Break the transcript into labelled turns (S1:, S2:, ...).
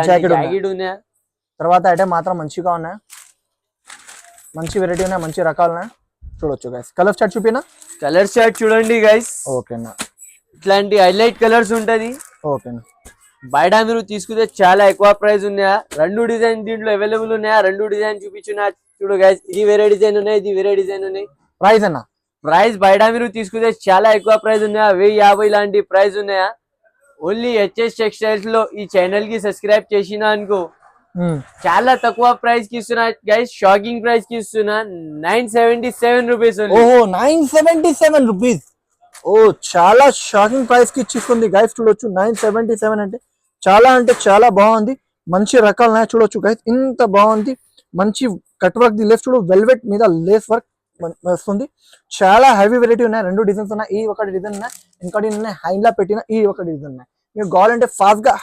S1: jacket ఉన్నాయా తర్వాత item మాత్రం మంచిగా ఉన్నాయి మంచి వెరైటీ ఉన్నాయి మంచి రకాలు ఉన్నాయి చూడొచ్చు గైస్ కలర్ చార్ట్ చూపినా
S2: కలర్ చార్ట్ చూడండి గైస్
S1: ఓకేనా
S2: ఇట్లాంటి హైలైట్ కలర్స్ ఉంటది
S1: ఓకేనా
S2: బయట మీరు తీసుకుంటే చాలా ఎక్కువ ప్రైస్ ఉన్నాయా రెండు డిజైన్ దీంట్లో అవైలబుల్ ఉన్నాయా రెండు డిజైన్ చూపించున్నా చూడు గైస్ ఇది వేరే డిజైన్ ఉన్నాయి ఇది వేరే డిజైన్ ఉన్నాయి
S1: ప్రైస్ అన్న
S2: ప్రైస్ బయట మీరు తీసుకుంటే చాలా ఎక్కువ ప్రైస్ ఉన్నాయా 1050 లాంటి ప్రైస్ ఉన్నాయా ఓన్లీ హెచ్ఎస్ టెక్స్టైల్స్ లో ఈ ఛానల్ కి సబ్స్క్రైబ్ చేసినా అనుకో చాలా తక్కువ ప్రైస్ కి ఇస్తున్నా గైస్ షాకింగ్ ప్రైస్ కి ఇస్తున్నా 977 రూపీస్
S1: ఓహో 977 రూపీస్ ఓ చాలా షాకింగ్ ప్రైస్ కి ఇచ్చిస్తుంది గైస్ చూడొచ్చు 977 అంటే చాలా బాగుంది మంచి రకాలు ఉన్నాయి చూడొచ్చు గైస్ ఇంత బాగుంది మంచి కట్ వర్క్ ది లేస్ చూడు వెల్వెట్ మీద లేస్ వర్క్ వస్తుంది చాలా హెవీ వెరైటీ ఉన్నాయి రెండు డిజైన్స్ ఉన్నాయి ఈ ఒకటి డిజైన్ ఉన్నాయి ఇంకోటి హ్యాండ్ లా పెట్టిన ఈ ఒకటి డిజైన్ ఉన్నాయి మీకు కావాలంటే ఫాస్ట్ గా